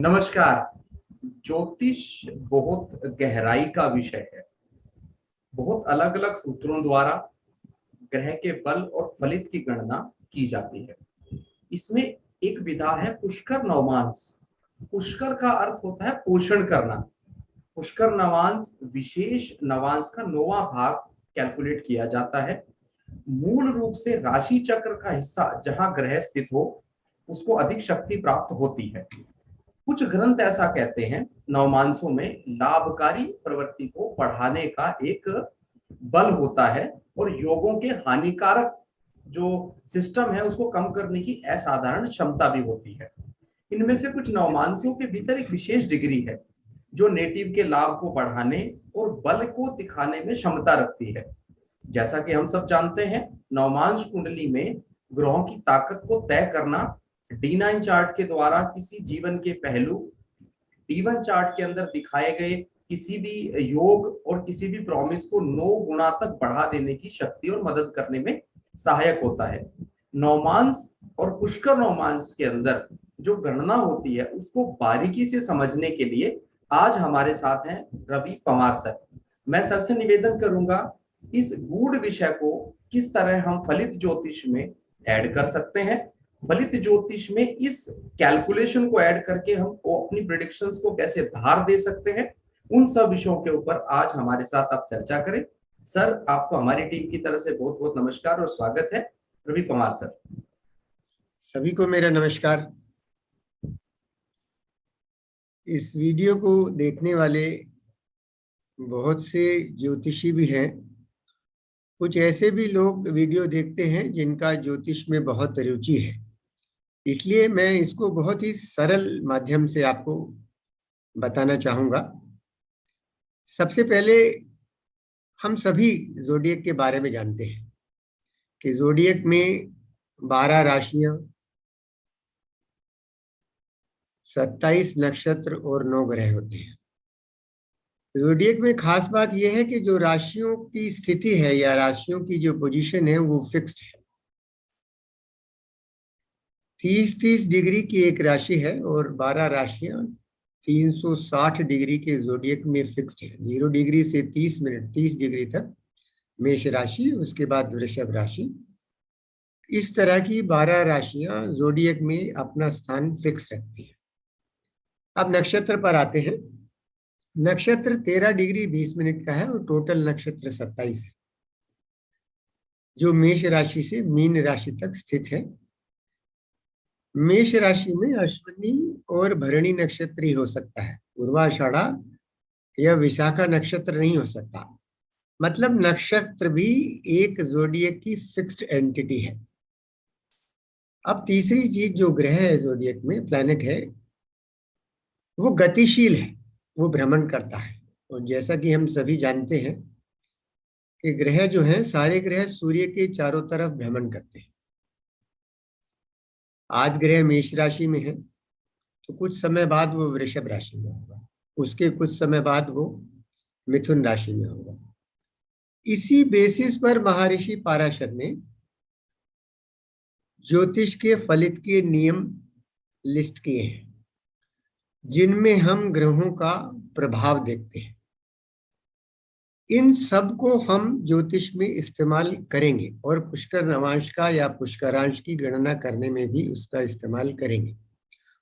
नमस्कार। ज्योतिष बहुत गहराई का विषय है। बहुत अलग अलग सूत्रों द्वारा ग्रह के बल और फलित की गणना की जाती है। इसमें एक विधा है पुष्कर नवमांस। पुष्कर का अर्थ होता है पोषण करना। पुष्कर नवांश विशेष नवांश का 9वां भाग कैलकुलेट किया जाता है। मूल रूप से राशि चक्र का हिस्सा जहां ग्रह स्थित हो उसको अधिक शक्ति प्राप्त होती है। कुछ ग्रंथ ऐसा कहते हैं नवमांसों में लाभकारी प्रवृत्ति को बढ़ाने का एक बल होता है और योगों के हानिकारक जो सिस्टम है उसको कम करने की असाधारण क्षमता भी होती है। इनमें से कुछ नवमांसियों के भीतर एक विशेष डिग्री है जो नेटिव के लाभ को बढ़ाने और बल को दिखाने में क्षमता रखती है। जैसा कि हम सब जानते हैं, नवमांश कुंडली में ग्रहों की ताकत को तय करना D9 चार्ट के द्वारा किसी जीवन के पहलू D1 चार्ट के अंदर दिखाए गए किसी भी योग और किसी भी प्रॉमिस को 9 गुना तक बढ़ा देने की शक्ति और मदद करने में सहायक होता है। नवमांस और पुष्कर नवमांस के अंदर जो गणना होती है उसको बारीकी से समझने के लिए आज हमारे साथ हैं रवि पवार सर। मैं सर से निवेदन करूंगा इस गूढ़ विषय को किस तरह हम फलित ज्योतिष में ऐड कर सकते हैं। फलित ज्योतिष में इस कैलकुलेशन को ऐड करके हम अपनी प्रेडिक्शंस को कैसे धार दे सकते हैं, उन सब विषयों के ऊपर आज हमारे साथ आप चर्चा करें। सर, आपको हमारी टीम की तरफ से बहुत बहुत नमस्कार और स्वागत है। रवि पवार सर। सभी को मेरा नमस्कार। इस वीडियो को देखने वाले बहुत से ज्योतिषी भी हैं। कुछ ऐसे भी लोग वीडियो देखते हैं जिनका ज्योतिष में बहुत रुचि है, इसलिए मैं इसको बहुत ही सरल माध्यम से आपको बताना चाहूँगा। सबसे पहले हम सभी ज़ोडिएक के बारे में जानते हैं कि ज़ोडिएक में 12 राशियां, 27 नक्षत्र और 9 ग्रह होते हैं। ज़ोडिएक में खास बात यह है कि जो राशियों की स्थिति है या राशियों की जो पोजीशन है वो फिक्स्ड है। 30-30 डिग्री की एक राशि है और 12 राशियां 360 डिग्री के ज़ोडिएक में फिक्स्ड है। 0 डिग्री से 30 मिनट 30 डिग्री तक मेष राशि, उसके बाद वृषभ राशि। इस तरह की 12 राशियां ज़ोडिएक में अपना स्थान फिक्स रखती है। अब नक्षत्र पर आते हैं। नक्षत्र 13 डिग्री 20 मिनट का है और टोटल नक्षत्र 27 है, जो मेष राशि से मीन राशि तक स्थित है। मेष राशि में अश्विनी और भरणी नक्षत्र ही हो सकता है, पूर्वाषाढ़ा या विशाखा नक्षत्र नहीं हो सकता। मतलब नक्षत्र भी एक ज़ोडिएक की फिक्स्ड एंटिटी है। अब तीसरी चीज, जो ग्रह है ज़ोडिएक में, प्लैनेट है, वो गतिशील है, वो भ्रमण करता है। और जैसा कि हम सभी जानते हैं कि ग्रह जो हैं, सारे ग्रह सूर्य के चारों तरफ भ्रमण करते हैं। आज ग्रह मेष राशि में है तो कुछ समय बाद वो वृषभ राशि में होगा, उसके कुछ समय बाद वो मिथुन राशि में होगा। इसी बेसिस पर महर्षि पाराशर ने ज्योतिष के फलित के नियम लिस्ट किए हैं जिनमें हम ग्रहों का प्रभाव देखते हैं। इन सब को हम ज्योतिष में इस्तेमाल करेंगे और पुष्कर नवांश का या पुष्करांश की गणना करने में भी उसका इस्तेमाल करेंगे।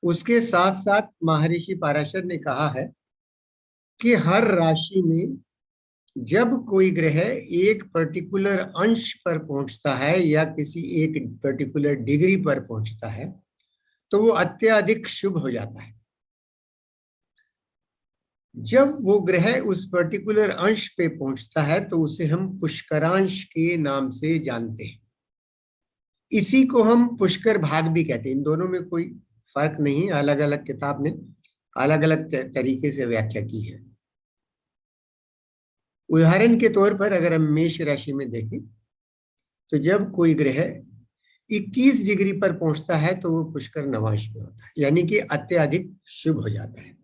उसके साथ साथ महर्षि पाराशर ने कहा है कि हर राशि में जब कोई ग्रह एक पर्टिकुलर अंश पर पहुंचता है या किसी एक पर्टिकुलर डिग्री पर पहुंचता है तो वो अत्यधिक शुभ हो जाता है। जब वो ग्रह उस पर्टिकुलर अंश पे पहुंचता है तो उसे हम पुष्करांश के नाम से जानते हैं। इसी को हम पुष्कर भाग भी कहते हैं। इन दोनों में कोई फर्क नहीं, अलग अलग किताब ने अलग अलग तरीके से व्याख्या की है। उदाहरण के तौर पर अगर हम मेष राशि में देखें तो जब कोई ग्रह 21 डिग्री पर पहुंचता है तो वो पुष्कर नवांश में होता है, यानी कि अत्यधिक शुभ हो जाता है।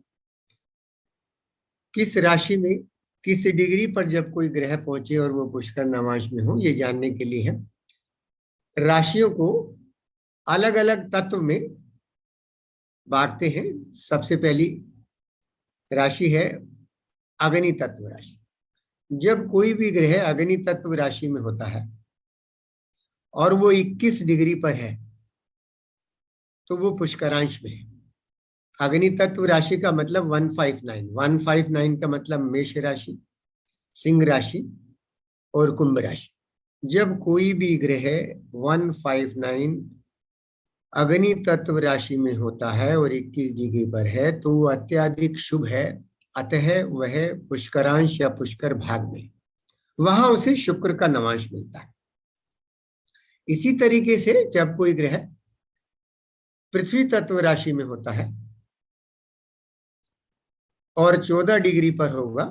किस राशि में किस डिग्री पर जब कोई ग्रह पहुंचे और वो पुष्कर नवांश में हो, ये जानने के लिए है राशियों को अलग अलग तत्व में बांटते हैं। सबसे पहली राशि है अग्नि तत्व राशि। जब कोई भी ग्रह अग्नि तत्व राशि में होता है और वो 21 डिग्री पर है तो वो पुष्करांश में है। अग्नि तत्व राशि का मतलब 159, 159 का मतलब मेष राशि, सिंह राशि और कुंभ राशि। जब कोई भी ग्रह 159 अग्नि तत्व राशि में होता है और 21 डिग्री पर है तो वो अत्यधिक शुभ है, अतः वह पुष्करांश या पुष्कर भाग में, वहां उसे शुक्र का नवांश मिलता है। इसी तरीके से जब कोई ग्रह पृथ्वी तत्व राशि में होता है और 14 डिग्री पर होगा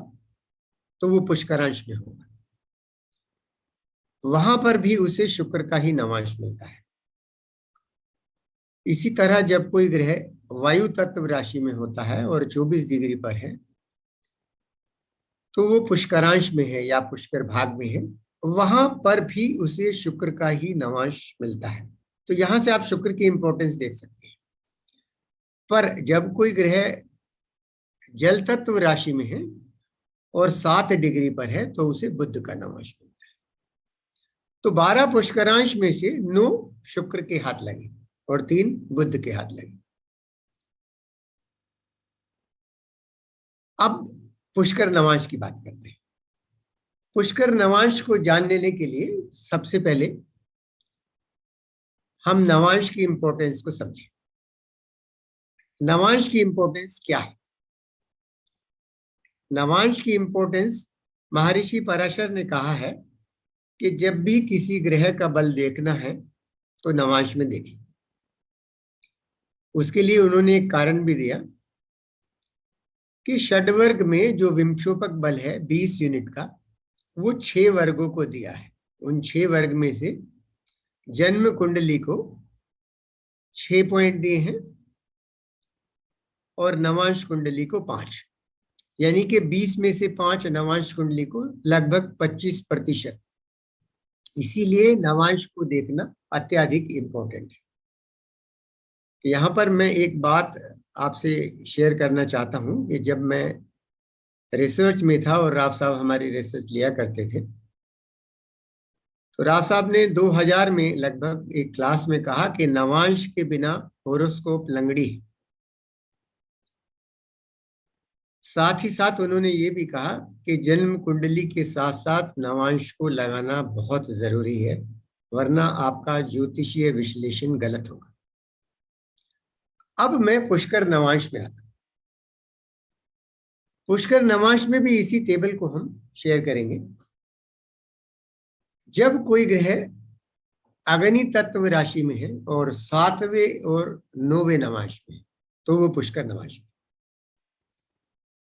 तो वो पुष्करांश में होगा, वहां पर भी उसे शुक्र का ही नवांश मिलता है। इसी तरह जब कोई ग्रह वायु तत्व राशि में होता है और 24 डिग्री पर है तो वो पुष्करांश में है या पुष्कर भाग में है, वहां पर भी उसे शुक्र का ही नवांश मिलता है। तो यहां से आप शुक्र की इंपॉर्टेंस देख सकते हैं। पर जब कोई ग्रह जल तत्व राशि में है और 7 डिग्री पर है तो उसे बुध का नवांश मिलता है। तो 12 पुष्करांश में से 9 शुक्र के हाथ लगे और 3 बुध के हाथ लगे। अब पुष्कर नवांश की बात करते हैं। पुष्कर नवांश को जान लेने के लिए सबसे पहले हम नवांश की इंपॉर्टेंस को समझें। नवांश की इंपॉर्टेंस क्या है? नवांश की इंपॉर्टेंस महर्षि पराशर ने कहा है कि जब भी किसी ग्रह का बल देखना है तो नवांश में देखें। उसके लिए उन्होंने एक कारण भी दिया कि षड्वर्ग में जो विक्षोभक बल है 20 यूनिट का, वो 6 वर्गों को दिया है। उन 6 वर्ग में से जन्म कुंडली को 6 पॉइंट दिए हैं और नवांश कुंडली को 5, यानी कि 20 में से 5 नवांश कुंडली को लगभग 25%। इसीलिए नवांश को देखना अत्यधिक इंपॉर्टेंट है। यहां पर मैं एक बात आपसे शेयर करना चाहता हूं कि जब मैं रिसर्च में था और राव साहब हमारी रिसर्च लिया करते थे तो राव साहब ने 2000 में लगभग एक क्लास में कहा कि नवांश के बिना होरोस्कोप लंगड़ी है। साथ ही साथ उन्होंने ये भी कहा कि जन्म कुंडली के साथ साथ नवांश को लगाना बहुत जरूरी है, वरना आपका ज्योतिषीय विश्लेषण गलत होगा। अब मैं पुष्कर नवांश में आता हूं। पुष्कर नवांश में भी इसी टेबल को हम शेयर करेंगे। जब कोई ग्रह अग्नि तत्व राशि में है और 7वें और 9वें नवांश में तो वो पुष्कर नवांश में।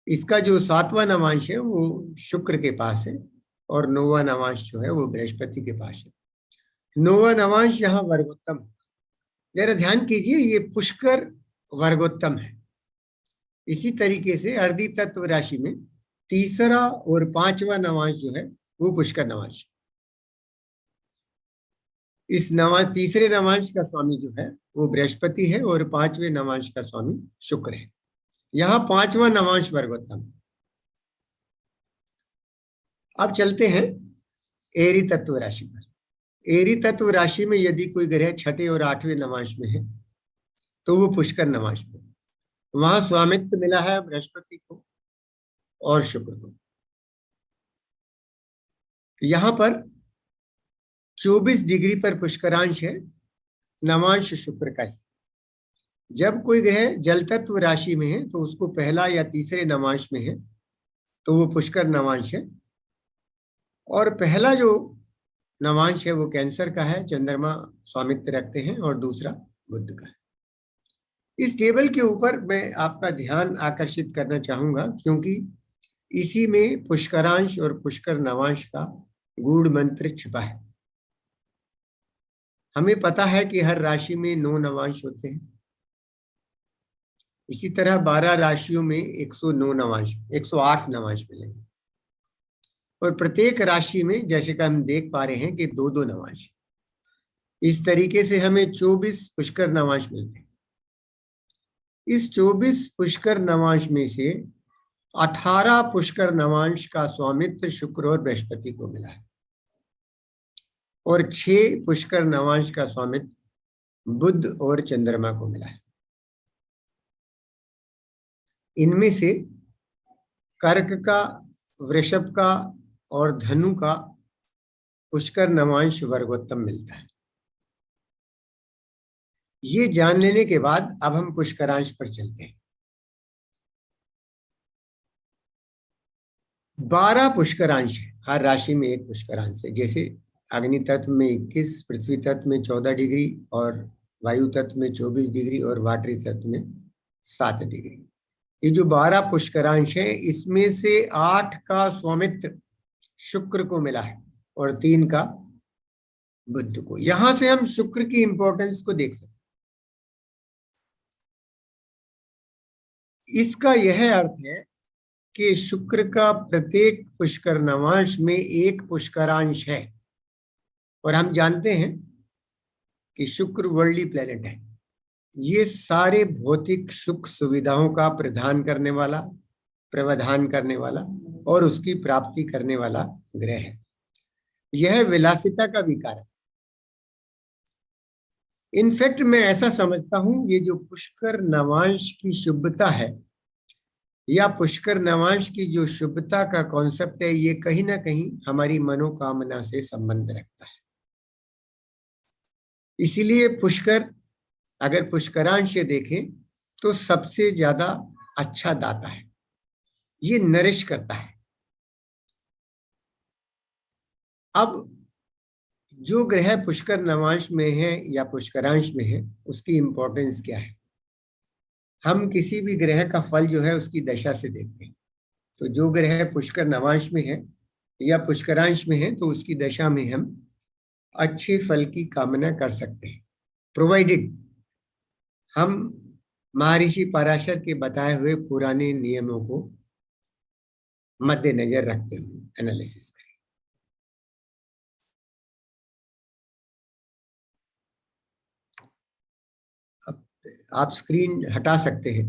इसका जो 7वां नवांश है वो शुक्र के पास है और 9वां नवांश जो है वो बृहस्पति के पास है। 9वां नवांश यहाँ वर्गोत्तम। जरा ध्यान कीजिए, ये पुष्कर वर्गोत्तम है। इसी तरीके से अर्धी तत्व राशि में 3रा और 5वां नवांश जो है वो पुष्कर नवांश। इस नवांश 3रे नवांश का स्वामी जो है वो बृहस्पति है और 5वें नवांश का स्वामी शुक्र है। यहां 5वां नवांश वर्गोत्तम। अब चलते हैं एरी तत्व राशि पर। एरी तत्व राशि में यदि कोई ग्रह 6ठे और 8वें नवांश में है तो वो पुष्कर नवांश में। वहां स्वामित्व मिला है बृहस्पति को और शुक्र को। यहां पर 24 डिग्री पर पुष्करांश है, नवांश शुक्र का ही। जब कोई ग्रह जल तत्व राशि में है तो उसको पहला या 3रे नवांश में है तो वो पुष्कर नवांश है। और पहला जो नवांश है वो कैंसर का है, चंद्रमा स्वामित्व रखते हैं, और दूसरा बुध का है। इस टेबल के ऊपर मैं आपका ध्यान आकर्षित करना चाहूंगा क्योंकि इसी में पुष्करांश और पुष्कर नवांश का गूढ़ मंत्र छिपा है। हमें पता है कि हर राशि में 9 नवांश होते हैं। इसी तरह 12 राशियों में 109 नवांश, 108 नवांश मिलेंगे और प्रत्येक राशि में जैसे कि हम देख पा रहे हैं कि 2-2 नवांश। इस तरीके से हमें 24 पुष्कर नवांश मिलते हैं। इस 24 पुष्कर नवांश में से 18 पुष्कर नवांश का स्वामित्व शुक्र और बृहस्पति को मिला है और 6 पुष्कर नवांश का स्वामित्व बुध और चंद्रमा को मिला है। इनमें से कर्क का, वृषभ का और धनु का पुष्कर नवांश वर्गोत्तम मिलता है। ये जान लेने के बाद अब हम पुष्करांश पर चलते हैं। 12 पुष्करांश है, हर राशि में एक पुष्करांश है। जैसे अग्नि तत्व में 21, पृथ्वी तत्व में 14 डिग्री और वायु तत्व में 24 डिग्री और वाटरी तत्व में 7 डिग्री। ये जो 12 पुष्करांश है, इसमें से 8 का स्वामित्व शुक्र को मिला है और 3 का बुध को। यहां से हम शुक्र की इंपॉर्टेंस को देख सकते हैं। इसका यह अर्थ है कि शुक्र का प्रत्येक पुष्कर नवांश में एक पुष्करांश है और हम जानते हैं कि शुक्र वर्ल्डली प्लेनेट है। ये सारे भौतिक सुख सुविधाओं का प्रदान करने वाला, प्रावधान करने वाला और उसकी प्राप्ति करने वाला ग्रह है। यह विलासिता का विकार है। इनफैक्ट मैं ऐसा समझता हूं, ये जो पुष्कर नवांश की शुभता है या पुष्कर नवांश की जो शुभता का कॉन्सेप्ट है, ये कहीं ना कहीं हमारी मनोकामना से संबंध रखता है। इसीलिए पुष्कर, अगर पुष्करांश देखें तो सबसे ज्यादा अच्छा दाता है, ये नरिश करता है। अब जो ग्रह पुष्कर नवांश में है या पुष्करांश में है, उसकी इंपॉर्टेंस क्या है? हम किसी भी ग्रह का फल जो है उसकी दशा से देखते हैं। तो जो ग्रह पुष्कर नवांश में है या पुष्करांश में है, तो उसकी दशा में हम अच्छे फल की कामना कर सकते हैं, प्रोवाइडेड हम महर्षि पराशर के बताए हुए पुराने नियमों को मद्देनजर रखते हुए एनालिसिस करें। अब आप स्क्रीन हटा सकते हैं।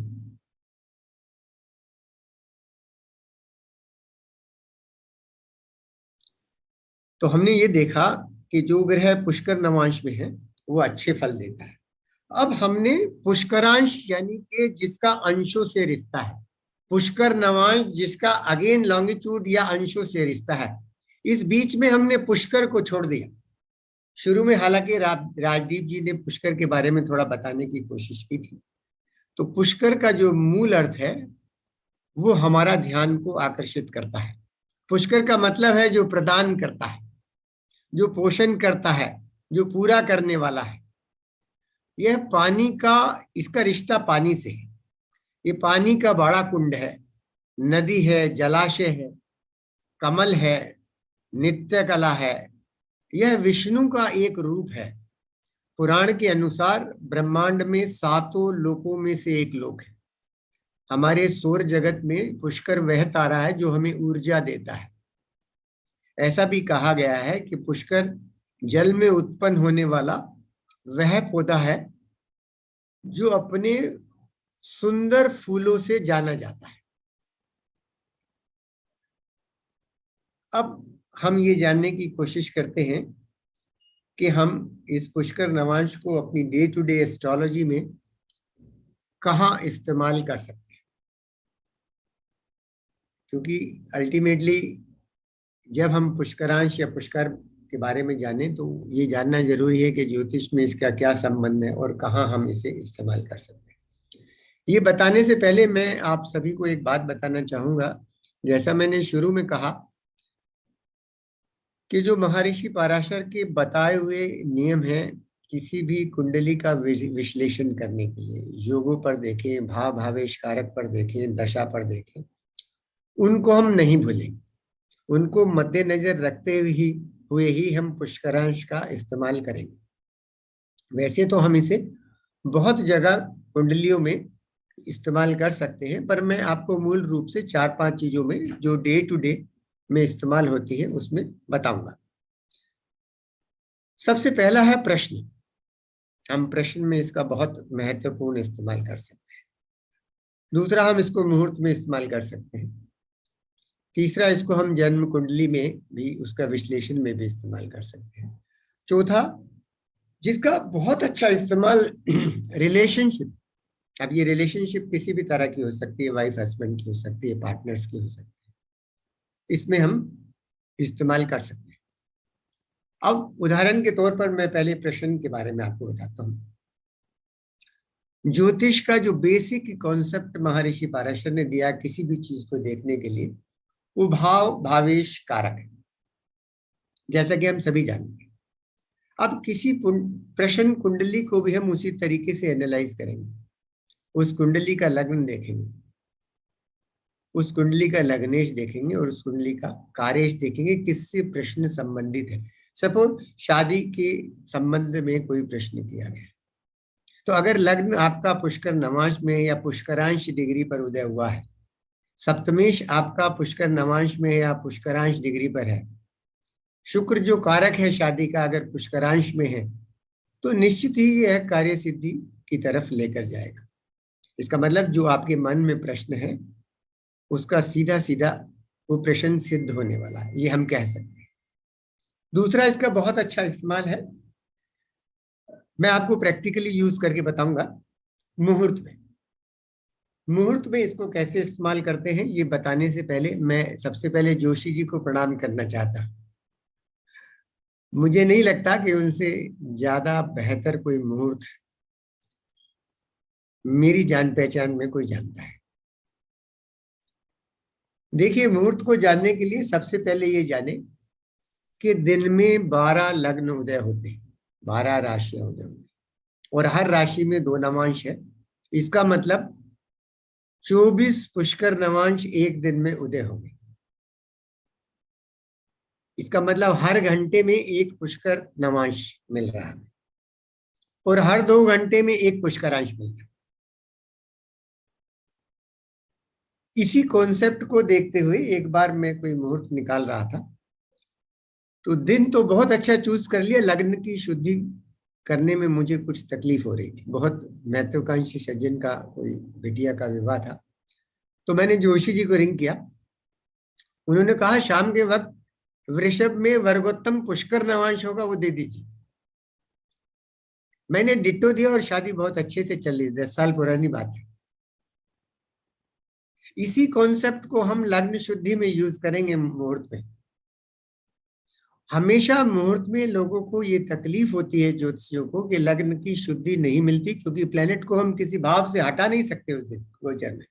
तो हमने ये देखा कि जो ग्रह पुष्कर नवांश में है वो अच्छे फल देता है। अब हमने पुष्करांश यानी कि जिसका अंशों से रिश्ता है, पुष्कर नवांश जिसका अगेन लॉन्गिट्यूड या अंशों से रिश्ता है, इस बीच में हमने पुष्कर को छोड़ दिया। शुरू में हालांकि राजदीप जी ने पुष्कर के बारे में थोड़ा बताने की कोशिश की थी। तो पुष्कर का जो मूल अर्थ है वो हमारा ध्यान को आकर्षित करता है। पुष्कर का मतलब है जो प्रदान करता है, जो पोषण करता है, जो पूरा करने वाला है। यह पानी का, इसका रिश्ता पानी से है। ये पानी का बड़ा कुंड है, नदी है, जलाशय है, कमल है, नित्य कला है। यह विष्णु का एक रूप है। पुराण के अनुसार ब्रह्मांड में 7 लोकों में से एक लोक है। हमारे सौर जगत में पुष्कर वह तारा है जो हमें ऊर्जा देता है। ऐसा भी कहा गया है कि पुष्कर जल में उत्पन्न होने वाला वह पौधा है जो अपने सुंदर फूलों से जाना जाता है। अब हम ये जानने की कोशिश करते हैं कि हम इस पुष्कर नवांश को अपनी डे टू डे एस्ट्रोलॉजी में कहाँ इस्तेमाल कर सकते हैं, क्योंकि अल्टीमेटली जब हम पुष्करांश या पुष्कर के बारे में जाने तो ये जानना जरूरी है कि ज्योतिष में इसका क्या संबंध है और कहाँ हम इसे इस्तेमाल कर सकते हैं। ये बताने से पहले मैं आप सभी को एक बात बताना चाहूंगा। जैसा मैंने शुरू में कहा कि जो महर्षि पराशर के बताए हुए नियम हैं किसी भी कुंडली का विश्लेषण करने के लिए, योगों पर देखें, भाव भावेश कारक पर देखें, दशा पर देखें, उनको हम नहीं भूलेंगे। उनको मद्देनजर रखते हुए ही हम पुष्करांश का इस्तेमाल करेंगे। वैसे तो हम इसे बहुत जगह कुंडलियों में इस्तेमाल कर सकते हैं, पर मैं आपको मूल रूप से 4-5 चीजों में जो डे टू डे में इस्तेमाल होती है उसमें बताऊंगा। सबसे पहला है प्रश्न। हम प्रश्न में इसका बहुत महत्वपूर्ण इस्तेमाल कर सकते हैं। दूसरा, हम इसको मुहूर्त में इस्तेमाल कर सकते हैं। तीसरा, इसको हम जन्म कुंडली में भी, उसका विश्लेषण में भी इस्तेमाल कर सकते हैं। चौथा, जिसका बहुत अच्छा इस्तेमाल रिलेशनशिप, अब ये रिलेशनशिप किसी भी तरह की हो सकती है, वाइफ हस्बैंड की हो सकती है, पार्टनर्स की हो सकती है, इसमें हम इस्तेमाल कर सकते हैं। अब उदाहरण के तौर पर मैं पहले प्रश्न के बारे में आपको बताता हूं। ज्योतिष का जो बेसिक कॉन्सेप्ट महर्षि पाराशर ने दिया किसी भी चीज को देखने के लिए, वो भाव भावेश कारक है, जैसा कि हम सभी जानते हैं। अब किसी प्रश्न कुंडली को भी हम उसी तरीके से एनालाइज करेंगे। उस कुंडली का लग्न देखेंगे, उस कुंडली का लग्नेश देखेंगे और उस कुंडली का कार्येश देखेंगे, किससे प्रश्न संबंधित है। सपोज शादी के संबंध में कोई प्रश्न किया गया, तो अगर लग्न आपका पुष्कर नवांश में या पुष्करांश डिग्री पर उदय हुआ है, सप्तमेश आपका पुष्कर नवांश में या पुष्करांश डिग्री पर है, शुक्र जो कारक है शादी का अगर पुष्करांश में है, तो निश्चित ही यह कार्य सिद्धि की तरफ लेकर जाएगा। इसका मतलब जो आपके मन में प्रश्न है उसका सीधा सीधा वो प्रश्न सिद्ध होने वाला है, ये हम कह सकते हैं। दूसरा, इसका बहुत अच्छा इस्तेमाल है, मैं आपको प्रैक्टिकली यूज करके बताऊंगा। मुहूर्त में, मुहूर्त में इसको कैसे इस्तेमाल करते हैं ये बताने से पहले मैं सबसे पहले जोशी जी को प्रणाम करना चाहता हूं। मुझे नहीं लगता कि उनसे ज्यादा बेहतर कोई मुहूर्त मेरी जान पहचान में कोई जानता है। देखिए, मुहूर्त को जानने के लिए सबसे पहले ये जाने कि दिन में 12 लग्न उदय होते हैं, 12 राशियां उदय होती हैं, और हर राशि में 2 नवांश है। इसका मतलब 24 पुष्कर नवांश एक दिन में उदय होंगे। इसका मतलब हर घंटे में एक पुष्कर नवांश मिल रहा है और हर 2 घंटे में एक पुष्करांश मिल रहा है। इसी कॉन्सेप्ट को देखते हुए एक बार मैं कोई मुहूर्त निकाल रहा था, तो दिन तो बहुत अच्छा चूज कर लिया, लग्न की शुद्धि करने में मुझे कुछ तकलीफ हो रही थी। बहुत महत्वाकांक्षी सज्जन का कोई बिटिया का विवाह था, तो मैंने जोशी जी को रिंग किया। उन्होंने कहा शाम के वक्त वृषभ में वर्गोत्तम पुष्कर नवांश होगा, वो दे दीजिए। मैंने डिट्टो दिया और शादी बहुत अच्छे से चल रही, 10 साल पुरानी बात है। इसी कॉन्सेप्ट को हम लग्न शुद्धि में यूज करेंगे मुहूर्त में। हमेशा मुहूर्त में लोगों को ये तकलीफ होती है ज्योतिषियों को कि लग्न की शुद्धि नहीं मिलती, क्योंकि प्लेनेट को हम किसी भाव से हटा नहीं सकते उस दिन गोचर में।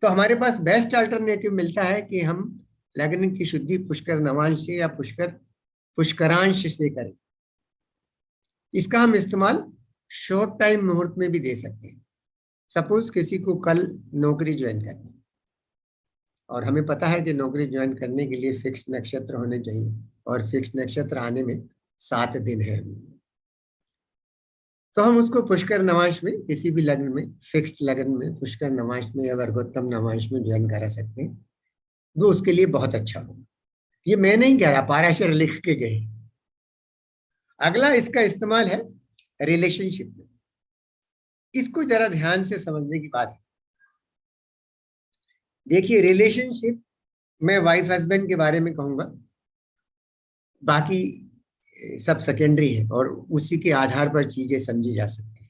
तो हमारे पास बेस्ट अल्टरनेटिव मिलता है कि हम लग्न की शुद्धि पुष्कर नवांश से या पुष्करांश से करें। इसका हम इस्तेमाल शॉर्ट टाइम मुहूर्त में भी दे सकते हैं। सपोज किसी को कल नौकरी ज्वाइन करनी और हमें पता है कि नौकरी ज्वाइन करने के लिए फिक्स नक्षत्र होने चाहिए, और फिक्स नक्षत्र आने में 7 दिन है अभी, तो हम उसको पुष्कर नवांश में किसी भी लग्न में, फिक्स्ड लग्न में, पुष्कर नवांश में या वर्गोत्तम नवांश में ज्वाइन करा सकते हैं, जो उसके लिए बहुत अच्छा होगा। ये मैं नहीं कह रहा, पाराशर लिख के गए। अगला इसका इस्तेमाल है रिलेशनशिप में। इसको जरा ध्यान से समझने की बात है। देखिए, रिलेशनशिप मैं वाइफ हस्बैंड के बारे में कहूंगा, बाकी सब सेकेंडरी है और उसी के आधार पर चीजें समझी जा सकती है।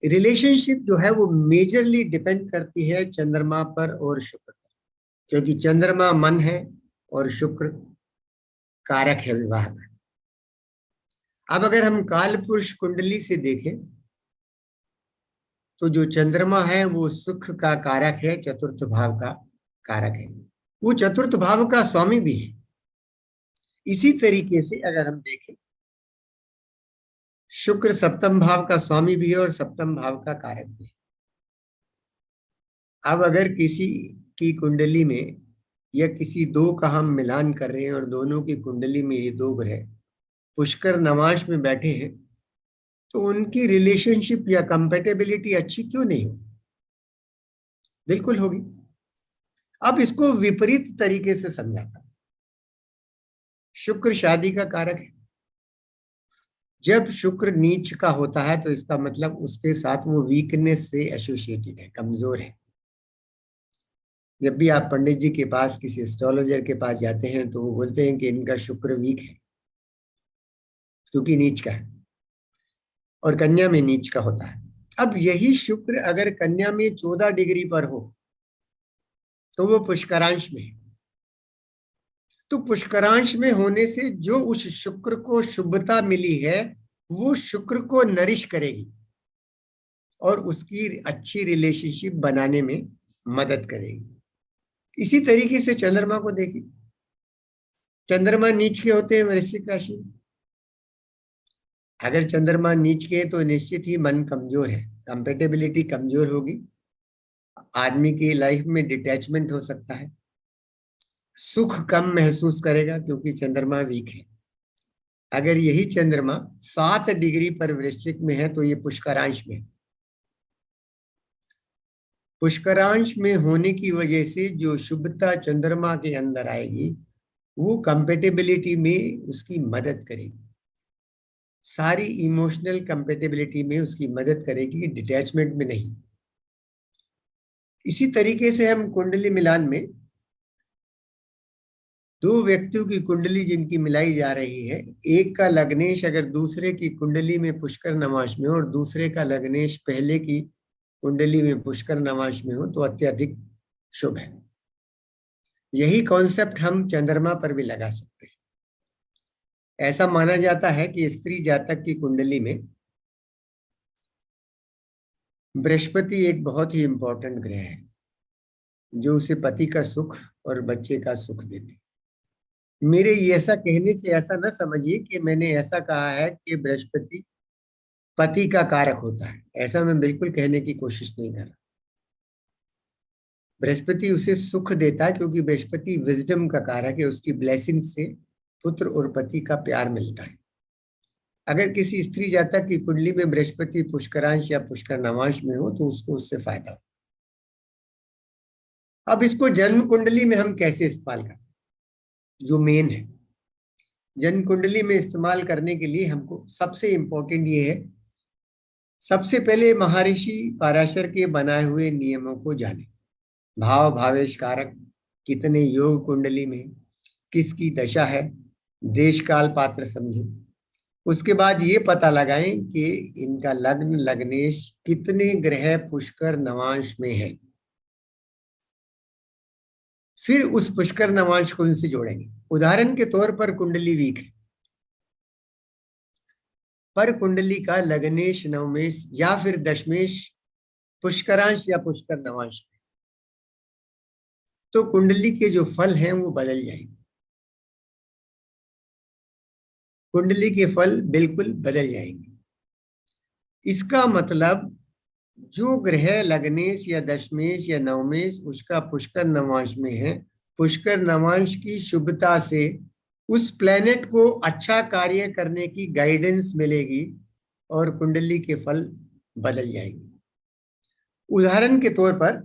रिलेशनशिप जो है वो मेजरली डिपेंड करती है चंद्रमा पर और शुक्र पर, क्योंकि चंद्रमा मन है और शुक्र कारक है विवाह का। अब अगर हम काल पुरुष कुंडली से देखें तो जो चंद्रमा है वो सुख का कारक है, चतुर्थ भाव का कारक है, वो चतुर्थ भाव का स्वामी भी है। इसी तरीके से अगर हम देखें, शुक्र सप्तम भाव का स्वामी भी है और सप्तम भाव का कारक भी है। अब अगर किसी की कुंडली में या किसी 2 का हम मिलान कर रहे हैं और दोनों की कुंडली में ये 2 ग्रह पुष्कर नवांश में बैठे हैं, तो उनकी रिलेशनशिप या कंपेटेबिलिटी अच्छी क्यों नहीं होगी? बिल्कुल होगी। अब इसको विपरीत तरीके से समझाता, शुक्र शादी का कारक है, जब शुक्र नीच का होता है तो इसका मतलब उसके साथ वो वीकनेस से एसोसिएटेड है, कमजोर है। जब भी आप पंडित जी के पास, किसी एस्ट्रोलॉजर के पास जाते हैं तो वो बोलते हैं कि इनका शुक्र वीक है क्योंकि नीच का है, और कन्या में नीच का होता है। अब यही शुक्र अगर कन्या में 14 डिग्री पर हो तो वो पुष्करांश में है। तो पुष्करांश में होने से जो उस शुक्र को शुभता मिली है वो शुक्र को नरिश करेगी और उसकी अच्छी रिलेशनशिप बनाने में मदद करेगी। इसी तरीके से चंद्रमा को देखिए, चंद्रमा नीच के होते हैं वृश्चिक राशि में। अगर चंद्रमा नीच के तो निश्चित ही मन कमजोर है, कंपेटेबिलिटी कमजोर होगी, आदमी की लाइफ में डिटैचमेंट हो सकता है, सुख कम महसूस करेगा क्योंकि चंद्रमा वीक है। अगर यही चंद्रमा 7 डिग्री पर वृश्चिक में है तो ये पुष्करांश में है। पुष्करांश में होने की वजह से जो शुभता चंद्रमा के अंदर आएगी वो कंपेटेबिलिटी में उसकी मदद करेगी, सारी इमोशनल कंपेटेबिलिटी में उसकी मदद करेगी, डिटैचमेंट में नहीं। इसी तरीके से हम कुंडली मिलान में दो व्यक्तियों की कुंडली जिनकी मिलाई जा रही है, एक का लग्नेश अगर दूसरे की कुंडली में पुष्कर नवांश में हो और दूसरे का लग्नेश पहले की कुंडली में पुष्कर नवांश में हो तो अत्यधिक शुभ है। यही कॉन्सेप्ट हम चंद्रमा पर भी लगा सकते हैं। ऐसा माना जाता है कि स्त्री जातक की कुंडली में बृहस्पति एक बहुत ही इंपॉर्टेंट ग्रह है जो उसे पति का सुख और बच्चे का सुख देते। मेरे ऐसा कहने से ऐसा न समझिए कि मैंने ऐसा कहा है कि बृहस्पति पति का कारक होता है, ऐसा मैं बिल्कुल कहने की कोशिश नहीं कर रहा। बृहस्पति उसे सुख देता है क्योंकि बृहस्पति विजडम का कारक है, उसकी ब्लेसिंग से पुत्र और पति का प्यार मिलता है। अगर किसी स्त्री जातक की कुंडली में बृहस्पति पुष्करांश या पुष्कर नवांश में हो तो उसको उससे फायदा हो। अब इसको जन्म कुंडली में हम कैसे इस्तेमाल करते हैं, जो मेन है जन्म कुंडली में इस्तेमाल करने के लिए हमको सबसे इंपॉर्टेंट ये है, सबसे पहले महर्षि पराशर के बनाए हुए नियमों को जाने। भाव भावेश कारक कितने योग कुंडली में, किसकी दशा है, देश काल पात्र समझे। उसके बाद ये पता लगाएं कि इनका लग्न लग्नेश कितने ग्रह पुष्कर नवांश में है, फिर उस पुष्कर नवांश को इनसे जोड़ेंगे। उदाहरण के तौर पर कुंडली वीक है, पर कुंडली का लग्नेश नवमेश या फिर दशमेश पुष्करांश या पुष्कर नवांश में, तो कुंडली के जो फल हैं वो बदल जाएंगे। कुंडली के फल बिल्कुल बदल जाएंगे। इसका मतलब जो ग्रह लग्नेश या दशमेश या नवमेश उसका पुष्कर नवांश में है, पुष्कर नवांश की शुभता से उस प्लेनेट को अच्छा कार्य करने की गाइडेंस मिलेगी और कुंडली के फल बदल जाएंगे। उदाहरण के तौर पर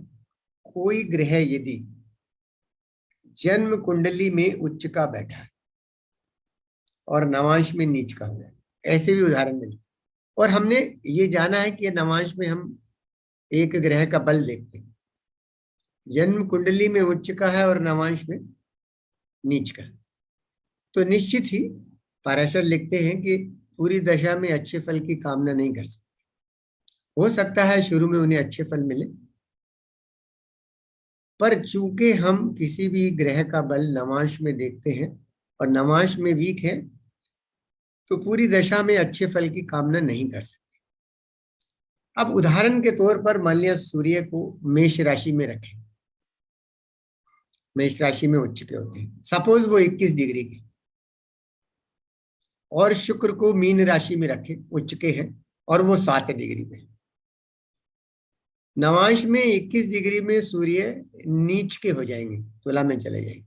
कोई ग्रह यदि जन्म कुंडली में उच्च का बैठा है और नवांश में नीच का हुआ है, ऐसे भी उदाहरण मिले। और हमने ये जाना है कि नवांश में हम एक ग्रह का बल देखते हैं, जन्म कुंडली में उच्च का है और नवांश में नीच का है, तो निश्चित ही पराशर लिखते हैं कि पूरी दशा में अच्छे फल की कामना नहीं कर सकते। हो सकता है शुरू में उन्हें अच्छे फल मिले, पर चूंकि हम किसी भी ग्रह का बल नवांश में देखते हैं और नवांश में वीक है तो पूरी दशा में अच्छे फल की कामना नहीं कर सकते। अब उदाहरण के तौर पर मान लिया सूर्य को मेष राशि में रखें, मेष राशि में उच्च के होते हैं, सपोज वो 21 डिग्री के, और शुक्र को मीन राशि में रखें, उच्च के हैं और वो 7 डिग्री में। नवांश में 21 डिग्री में सूर्य नीच के हो जाएंगे, तुला में चले जाएंगे,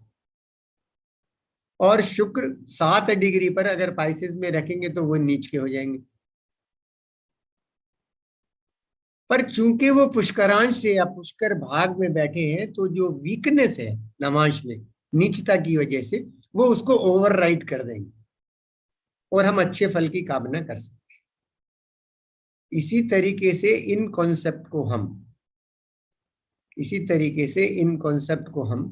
और शुक्र 7 डिग्री पर अगर पाइसेस में रखेंगे तो वो नीच के हो जाएंगे। पर चूंकि वो पुष्करांश से या पुष्कर भाग में बैठे हैं तो जो वीकनेस है नवांश में नीचता की वजह से वो उसको ओवरराइड कर देंगे। और हम अच्छे फल की कामना कर सकते हैं। इसी तरीके से इन कॉन्सेप्ट को हम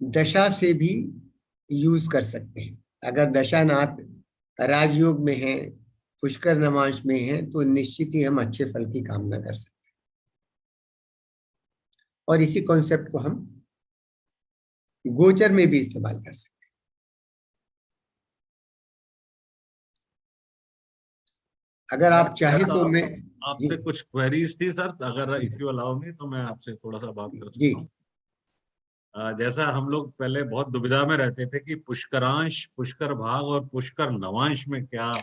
दशा से भी यूज कर सकते हैं। अगर दशानाथ राजयोग में है, पुष्कर नवांश में है, तो निश्चित ही हम अच्छे फल की कामना कर सकते हैं। और इसी कॉन्सेप्ट को हम गोचर में भी इस्तेमाल कर सकते हैं। अगर आप चाहें तो मैं आपसे कुछ क्वेरीज थी सर, अगर इफ यू अलाउ मी तो मैं आपसे थोड़ा सा बात कर जी सकता हूँ। जैसा हम लोग पहले बहुत दुविधा में रहते थे कि पुष्करांश, पुष्कर भाग और पुष्कर नवांश में क्या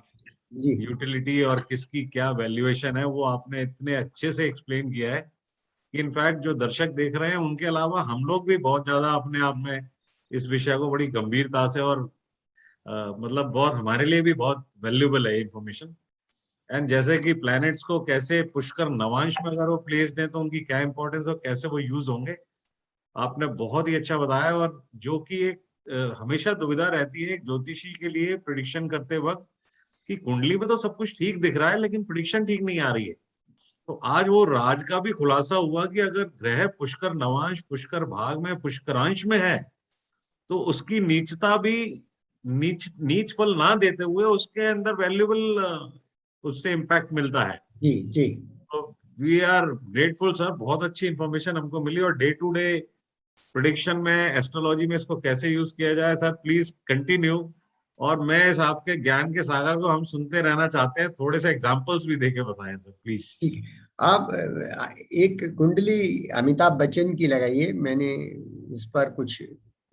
जी यूटिलिटी और किसकी क्या वैल्यूएशन है, वो आपने इतने अच्छे से एक्सप्लेन किया है कि इनफैक्ट जो दर्शक देख रहे हैं उनके अलावा हम लोग भी बहुत ज्यादा अपने आप में इस विषय को बड़ी गंभीरता से और मतलब बहुत हमारे लिए भी बहुत वैल्यूएबल है इंफॉर्मेशन। एंड जैसे कि प्लैनेट्स को कैसे पुष्कर नवांश में अगर वो प्लेस्ड है तो उनकी क्या इंपॉर्टेंस और कैसे वो यूज होंगे, आपने बहुत ही अच्छा बताया। और जो कि एक हमेशा दुविधा रहती है एक ज्योतिषी के लिए प्रिडिक्शन करते वक्त कि कुंडली में तो सब कुछ ठीक दिख रहा है लेकिन प्रिडिक्शन ठीक नहीं आ रही है। तो आज वो राज का भी खुलासा हुआ कि अगर ग्रह पुष्कर नवांश पुष्कर भाग में पुष्करांश में है तो उसकी नीचता भी नीच फल ना देते हुए उसके अंदर वैल्यूबल उससे इम्पैक्ट मिलता है। जी जी तो वी आर ग्रेटफुल सर, बहुत अच्छी इंफॉर्मेशन हमको मिली। और डे टू डे प्रिडिक्शन में, एस्ट्रोलॉजी में इसको कैसे यूज किया जाए, सर प्लीज कंटिन्यू। और मैं इस आपके ज्ञान के सागर को हम सुनते रहना चाहते हैं, थोड़े से एग्जांपल्स भी देके बताएं सर प्लीज। ठीक है। आप एक कुंडली अमिताभ बच्चन की लगाइए, मैंने इस पर कुछ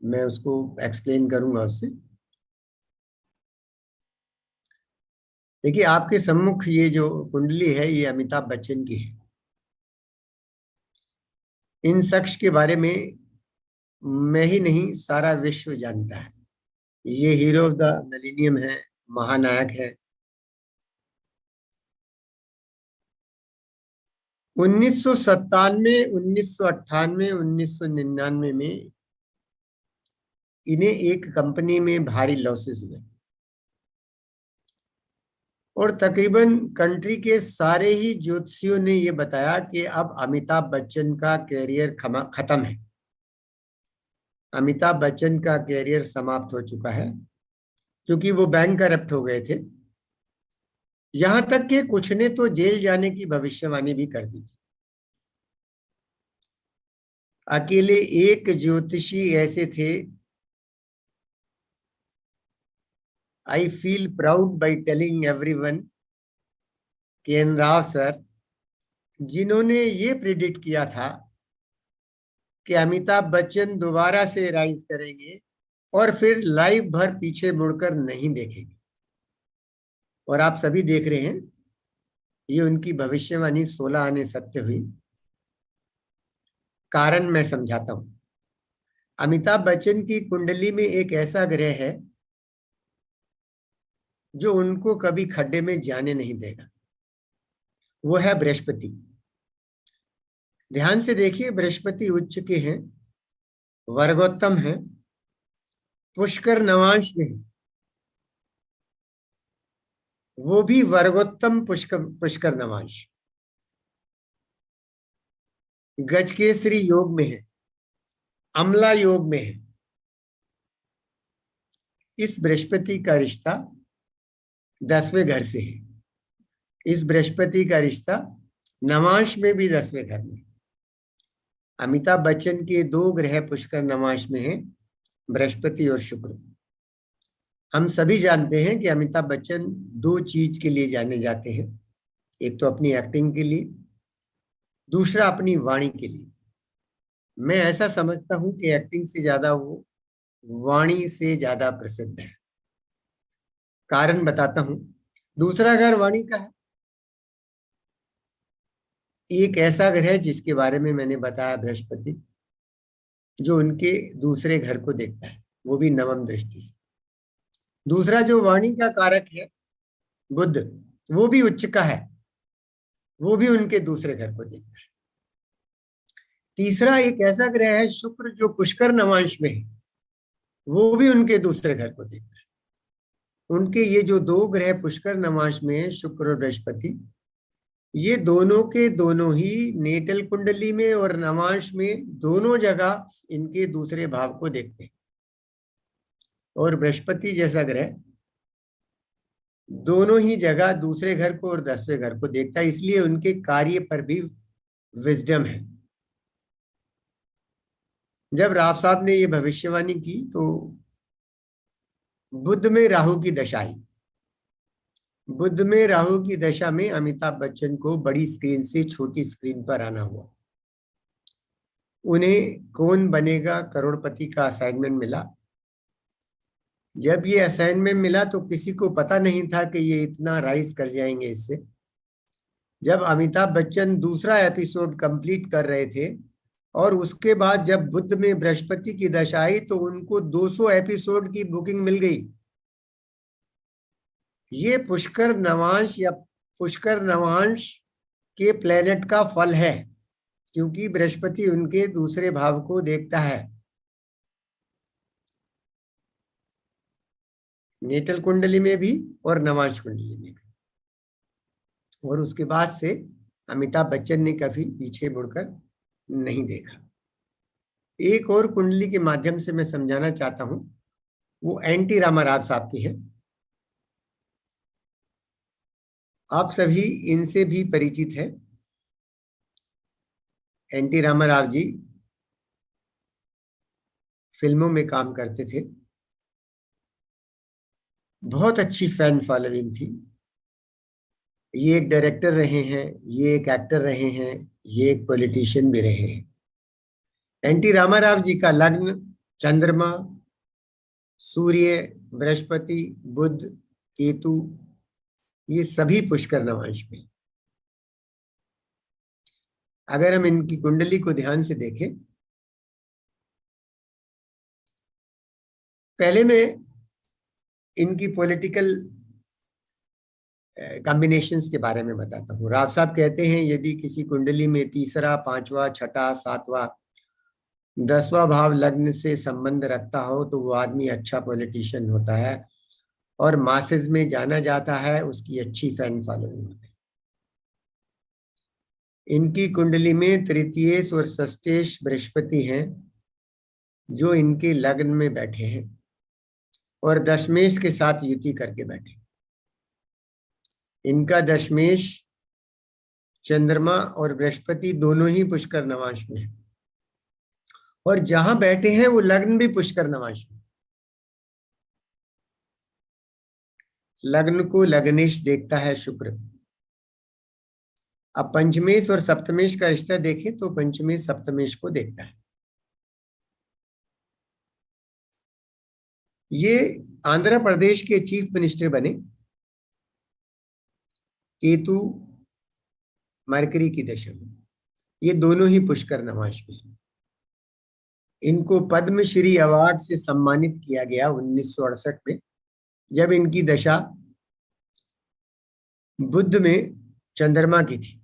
मैं उसको एक्सप्लेन करूंगा उससे। देखिए आपके सम्मुख ये जो कुंडली है ये अमिताभ बच्चन की है। इन शख्स के बारे में मैं ही नहीं सारा विश्व जानता है। ये हीरो ऑफ द मिलेनियम है, महानायक है। 1997, 1998, 1999 में इन्हें एक कंपनी में भारी लॉसेस हुए और तकरीबन कंट्री के सारे ही ज्योतिषियों ने ये बताया कि अब अमिताभ बच्चन का कैरियर खत्म है, अमिताभ बच्चन का कैरियर समाप्त हो चुका है, क्योंकि वो बैंक करप्ट हो गए थे। यहां तक कि कुछ ने तो जेल जाने की भविष्यवाणी भी कर दी थी। अकेले एक ज्योतिषी ऐसे थे, I feel proud by telling everyone, K. N.. Rao sir, जिन्होंने ये प्रिडिक्ट किया था कि अमिताभ बच्चन दोबारा से राइज करेंगे और फिर लाइफ भर पीछे मुड़कर नहीं देखेंगे। और आप सभी देख रहे हैं, ये उनकी भविष्यवाणी 16 आने सत्य हुई। कारण मैं समझाता हूं। अमिताभ बच्चन की कुंडली में एक ऐसा ग्रह है जो उनको कभी खड्डे में जाने नहीं देगा, वो है बृहस्पति। ध्यान से देखिए, बृहस्पति उच्च के हैं, वर्गोत्तम है, पुष्कर नवांश में है, वो भी वर्गोत्तम पुष्कर नवांश, गजकेसरी योग में है, अमला योग में है। इस बृहस्पति का रिश्ता 10वें घर से है। इस बृहस्पति का रिश्ता नवांश में भी 10वें घर में। अमिताभ बच्चन के 2 ग्रह पुष्कर नवांश में हैं, बृहस्पति और शुक्र। हम सभी जानते हैं कि अमिताभ बच्चन 2 चीज के लिए जाने जाते हैं, एक तो अपनी एक्टिंग के लिए, दूसरा अपनी वाणी के लिए। मैं ऐसा समझता हूं कि एक्टिंग से ज्यादा वो वाणी से ज्यादा प्रसिद्ध है। कारण बताता हूं। दूसरा घर वाणी का है। एक ऐसा ग्रह है जिसके बारे में मैंने बताया, बृहस्पति, जो उनके दूसरे घर को देखता है, वो भी नवम दृष्टि से। दूसरा जो वाणी का कारक है, बुध, वो भी उच्च का है, वो भी उनके दूसरे घर को देखता है। तीसरा एक ऐसा ग्रह है शुक्र, जो पुष्कर नवांश में है, वो भी उनके दूसरे घर को देखता है। उनके ये जो दो ग्रह पुष्कर नवांश में है, शुक्र और बृहस्पति, ये दोनों के दोनों ही नेटल कुंडली में और नवांश में दोनों जगह इनके दूसरे भाव को देखते हैं। और बृहस्पति जैसा ग्रह दोनों ही जगह दूसरे घर को और 10वें घर को देखता है, इसलिए उनके कार्य पर भी विजडम है। जब राव साहब ने ये भविष्यवाणी की तो बुध में राहु की दशा आई। बुध में राहु की दशा में अमिताभ बच्चन को बड़ी स्क्रीन से छोटी स्क्रीन पर आना हुआ। उन्हें कौन बनेगा करोड़पति का असाइनमेंट मिला। जब ये असाइनमेंट मिला तो किसी को पता नहीं था कि ये इतना राइज कर जाएंगे इससे। जब अमिताभ बच्चन दूसरा एपिसोड कंप्लीट कर रहे थे और उसके बाद जब बुध में बृहस्पति की दशा आई तो उनको 200 एपिसोड की बुकिंग मिल गई। ये पुष्कर नवांश या पुष्कर नवांश के प्लेनेट का फल है, क्योंकि बृहस्पति उनके दूसरे भाव को देखता है, नेटल कुंडली में भी और नवांश कुंडली में भी। और उसके बाद से अमिताभ बच्चन ने कभी पीछे मुड़कर नहीं देखा। एक और कुंडली के माध्यम से मैं समझाना चाहता हूं, वो एनटी रामाराव साहब की है। आप सभी इनसे भी परिचित हैं। एनटी रामाराव जी फिल्मों में काम करते थे, बहुत अच्छी फैन फॉलोइंग थी। ये एक डायरेक्टर रहे हैं, ये एक एक्टर रहे हैं, ये एक पॉलिटिशियन भी रहे हैं। एनटी रामाराव जी का लग्न चंद्रमा, सूर्य, बृहस्पति, बुध, केतु, ये सभी पुष्कर नवांश में। अगर हम इनकी कुंडली को ध्यान से देखें, पहले मैं इनकी पॉलिटिकल कॉम्बिनेशंस के बारे में बताता हूँ। राव साहब कहते हैं यदि किसी कुंडली में तीसरा, पांचवा, छठा, सातवां, 10वां भाव लग्न से संबंध रखता हो तो वो आदमी अच्छा पॉलिटिशियन होता है और मासेस में जाना जाता है, उसकी अच्छी फैन फॉलोइंग होती है। इनकी कुंडली में तृतीयेश और षष्ठेश बृहस्पति हैं जो इनके लग्न में बैठे हैं और दशमेश के साथ युति करके बैठे। इनका दशमेश चंद्रमा और बृहस्पति दोनों ही पुष्कर नवांश में है और जहां बैठे हैं वो लग्न भी पुष्कर नवांश में। लग्न को लग्नेश देखता है शुक्र। अब पंचमेश और सप्तमेश का रिश्ता देखें तो पंचमेश सप्तमेश को देखता है। ये आंध्र प्रदेश के चीफ मिनिस्टर बने। केतु मरकरी की दशा में, ये दोनों ही पुष्कर नवांश में हैं। इनको पद्मश्री अवार्ड से सम्मानित किया गया 1968 में, जब इनकी दशा बुध में चंद्रमा की थी।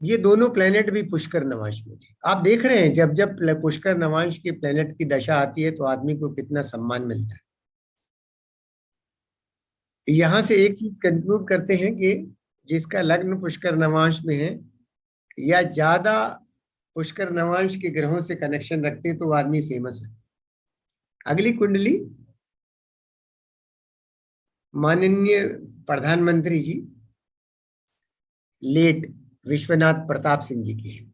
ये दोनों प्लेनेट भी पुष्कर नवांश में थे। आप देख रहे हैं जब जब पुष्कर नवांश के प्लेनेट की दशा आती है तो आदमी को कितना सम्मान मिलता है। यहां से एक चीज कंक्लूड करते हैं कि जिसका लग्न पुष्कर नवांश में है या ज्यादा पुष्कर नवांश के ग्रहों से कनेक्शन रखते हैं तो वो आदमी फेमस है। अगली कुंडली माननीय प्रधानमंत्री जी लेट विश्वनाथ प्रताप सिंह जी की है।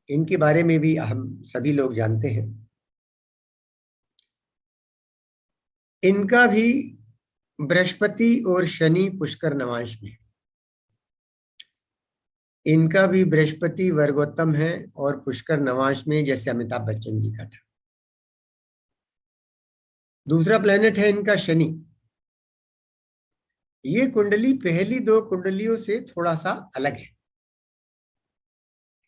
इनके बारे में भी हम सभी लोग जानते हैं। इनका भी बृहस्पति और शनि पुष्कर नवांश में। इनका भी बृहस्पति वर्गोत्तम है और पुष्कर नवांश में, जैसे अमिताभ बच्चन जी का था। दूसरा प्लेनेट है इनका शनि। ये कुंडली पहली दो कुंडलियों से थोड़ा सा अलग है।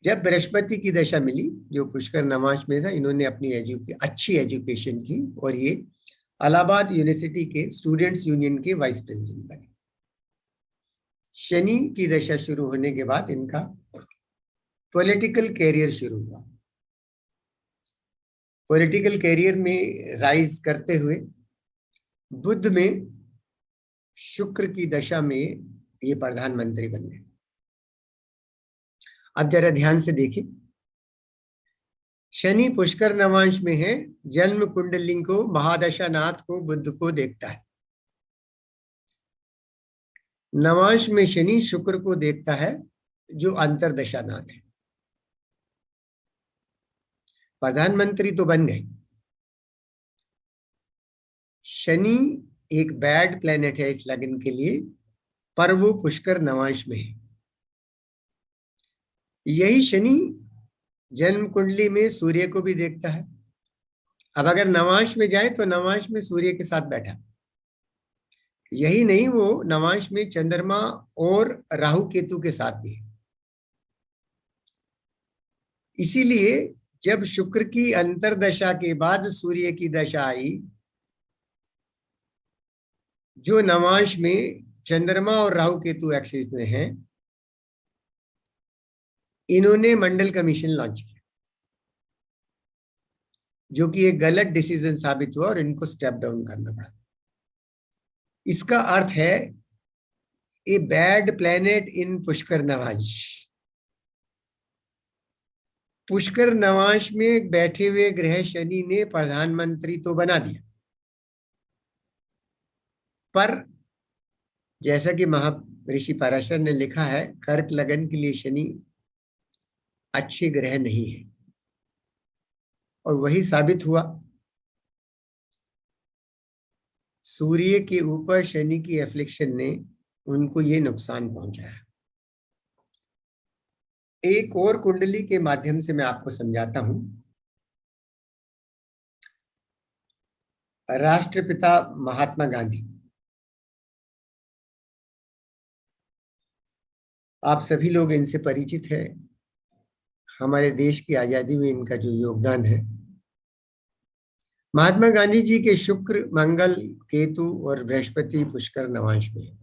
जब बृहस्पति की दशा मिली जो पुष्कर नवांश में था, इन्होंने अपनी अच्छी एजुकेशन की और ये इलाहाबाद यूनिवर्सिटी के स्टूडेंट्स यूनियन के वाइस प्रेसिडेंट बने। शनि की दशा शुरू होने के बाद इनका पॉलिटिकल कैरियर शुरू हुआ। पॉलिटिकल कैरियर में राइज करते हुए बुद्ध में शुक्र की दशा में ये प्रधानमंत्री बन गए। अब जरा ध्यान से देखिए, शनि पुष्कर नवांश में है, जन्म कुंडली को महादशा नाथ को बुद्ध को देखता है। नवांश में शनि शुक्र को देखता है जो अंतरदशा नाथ है। प्रधानमंत्री तो बन गए। शनि एक बैड प्लेनेट है इस लगन के लिए, पर वो पुष्कर नवांश में है। यही शनि जन्म कुंडली में सूर्य को भी देखता है। अब अगर नवांश में जाए तो नवांश में सूर्य के साथ बैठा। यही नहीं, वो नवांश में चंद्रमा और राहु केतु के साथ भी है। इसीलिए जब शुक्र की अंतरदशा के बाद सूर्य की दशा आई, जो नवांश में चंद्रमा और राहु केतु एक्सिस में है, इन्होंने मंडल कमीशन लॉन्च किया, जो कि एक गलत डिसीजन साबित हुआ और इनको स्टेप डाउन करना पड़ा। इसका अर्थ है a bad planet in Pushkar Navamsa. Pushkar Navamsa में बैठे हुए ग्रह शनि ने प्रधानमंत्री तो बना दिया, पर जैसा कि महर्षि पराशर ने लिखा है, कर्क लगन के लिए शनि अच्छे ग्रह नहीं है, और वही साबित हुआ। सूर्य के ऊपर शनि की एफ्लिक्शन ने उनको ये नुकसान पहुंचाया। एक और कुंडली के माध्यम से मैं आपको समझाता हूं। राष्ट्रपिता महात्मा गांधी, आप सभी लोग इनसे परिचित हैं। हमारे देश की आजादी में इनका जो योगदान है। महात्मा गांधी जी के शुक्र, मंगल, केतु और बृहस्पति पुष्कर नवांश में है।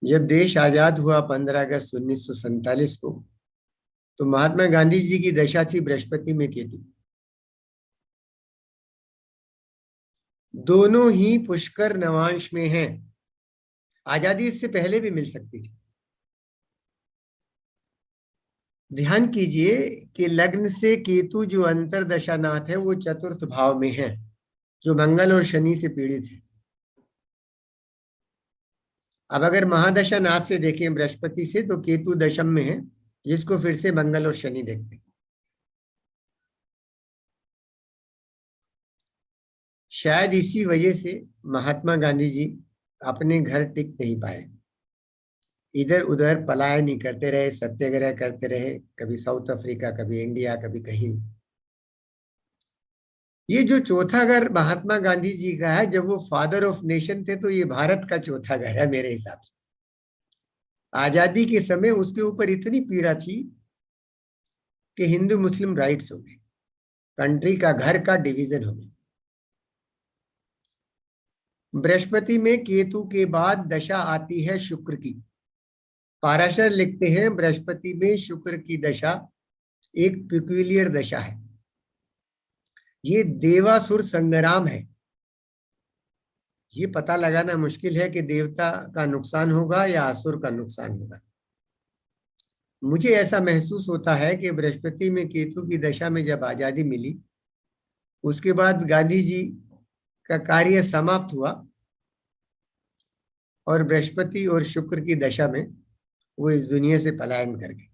जब देश आजाद हुआ 15 अगस्त 1947 को, तो महात्मा गांधी जी की दशा थी बृहस्पति में केतु। दोनों ही पुष्कर नवांश में हैं। आजादी इससे पहले भी मिल सकती थी। ध्यान कीजिए कि लग्न से केतु जो अंतरदशा नाथ है वो चतुर्थ भाव में है, जो मंगल और शनि से पीड़ित है। अब अगर महादशा नाथ से देखें बृहस्पति से, तो केतु दशम में है, जिसको फिर से मंगल और शनि देखते हैं। शायद इसी वजह से महात्मा गांधी जी अपने घर टिक नहीं पाए, इधर उधर पलायन ही करते रहे, सत्याग्रह करते रहे, कभी साउथ अफ्रीका, कभी इंडिया, कभी कहीं। ये जो चौथा घर महात्मा गांधी जी का है, जब वो फादर ऑफ नेशन थे, तो ये भारत का चौथा घर है मेरे हिसाब से। आजादी के समय उसके ऊपर इतनी पीड़ा थी कि हिंदू मुस्लिम राइट्स हो गए, कंट्री का, घर का डिवीजन हो गया। बृहस्पति में केतु के बाद दशा आती है शुक्र की। पाराशर लिखते हैं बृहस्पति में शुक्र की दशा एक पिक्यूलियर दशा है। ये देवासुर संग्राम है। ये पता लगाना मुश्किल है कि देवता का नुकसान होगा या असुर का नुकसान होगा। मुझे ऐसा महसूस होता है कि बृहस्पति में केतु की दशा में जब आजादी मिली, उसके बाद गांधी जी का कार्य समाप्त हुआ और बृहस्पति और शुक्र की दशा में वो इस दुनिया से पलायन कर गए।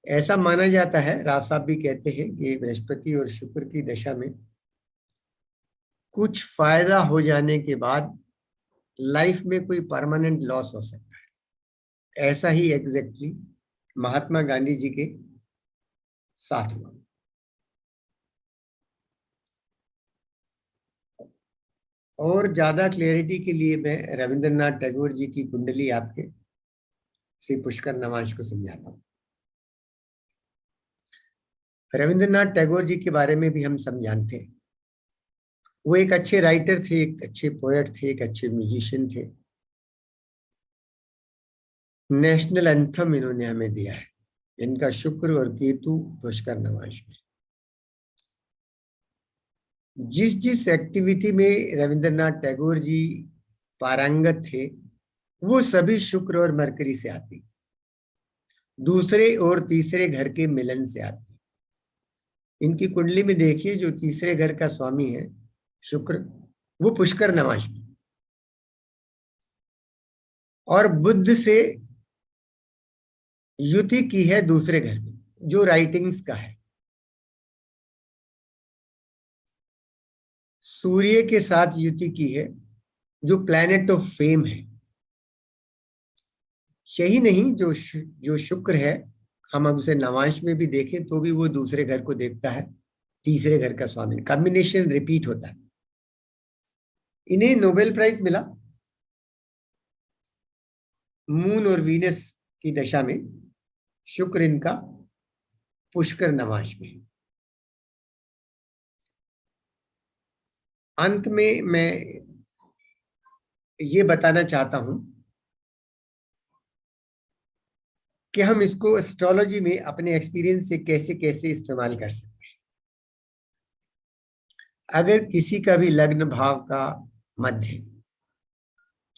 ऐसा माना जाता है, राव साहब भी कहते हैं कि बृहस्पति और शुक्र की दशा में कुछ फायदा हो जाने के बाद लाइफ में कोई परमानेंट लॉस हो सकता है। ऐसा ही एग्जैक्टली महात्मा गांधी जी के साथ हुआ। और ज्यादा क्लियरिटी के लिए मैं रविंद्रनाथ टैगोर जी की कुंडली आपके श्री पुष्कर नवांश को समझाता हूँ। रविंद्रनाथ टैगोर जी के बारे में भी हम सब जानते हैं। वो एक अच्छे राइटर थे, एक अच्छे पोएट थे, एक अच्छे म्यूजिशियन थे। नेशनल एंथम इन्होंने हमें दिया है। इनका शुक्र और केतु पुष्कर नवांश में। जिस जिस एक्टिविटी में रविंद्रनाथ टैगोर जी पारंगत थे वो सभी शुक्र और मरकरी से आती, दूसरे और तीसरे घर के मिलन से आती। इनकी कुंडली में देखिए, जो तीसरे घर का स्वामी है शुक्र, वो पुष्कर नवांश में, और बुध से युति की है दूसरे घर में, जो राइटिंग्स का है। सूर्य के साथ युति की है, जो प्लैनेट ऑफ फेम है। यही नहीं, जो शुक्र है, हम अब उसे नवांश में भी देखें तो भी वो दूसरे घर को देखता है, तीसरे घर का स्वामी। कॉम्बिनेशन रिपीट होता है। इन्हें नोबेल प्राइज मिला मून और वीनस की दशा में, शुक्र इनका पुष्कर नवांश में। अंत में मैं ये बताना चाहता हूं कि हम इसको एस्ट्रोलॉजी में अपने एक्सपीरियंस से कैसे कैसे इस्तेमाल कर सकते हैं। अगर किसी का भी लग्न भाव का मध्य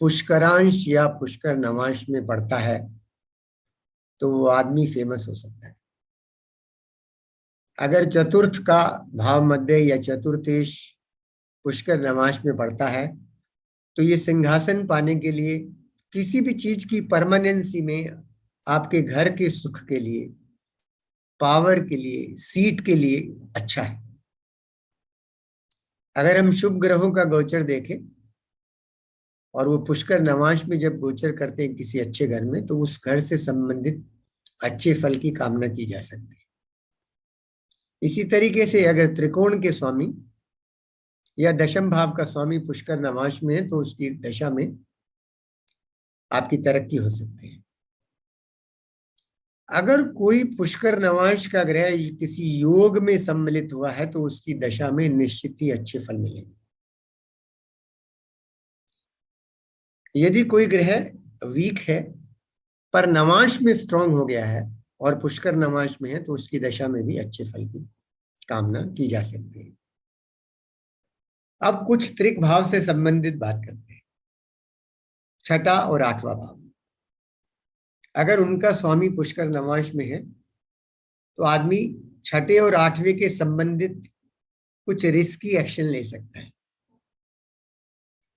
पुष्करांश या पुष्कर नवांश में पड़ता है तो वो आदमी फेमस हो सकता है। अगर चतुर्थ का भाव मध्य या चतुर्थेश पुष्कर नवांश में पड़ता है तो ये सिंहासन पाने के लिए, किसी भी चीज की परमानेंसी में, आपके घर के सुख के लिए, पावर के लिए, सीट के लिए अच्छा है। अगर हम शुभ ग्रहों का गोचर देखें और वो पुष्कर नवांश में जब गोचर करते हैं किसी अच्छे घर में, तो उस घर से संबंधित अच्छे फल की कामना की जा सकती है। इसी तरीके से अगर त्रिकोण के स्वामी या दशम भाव का स्वामी पुष्कर नवांश में है तो उसकी दशा में आपकी तरक्की हो सकती है। अगर कोई पुष्कर नवांश का ग्रह किसी योग में सम्मिलित हुआ है तो उसकी दशा में निश्चित ही अच्छे फल मिलेंगे। यदि कोई ग्रह वीक है पर नवांश में स्ट्रांग हो गया है और पुष्कर नवांश में है तो उसकी दशा में भी अच्छे फल की कामना की जा सकती है। अब कुछ त्रिक भाव से संबंधित बात करते हैं। छठा और आठवां भाव, अगर उनका स्वामी पुष्कर नवांश में है तो आदमी छठे और आठवें के संबंधित कुछ रिस्की एक्शन ले सकता है।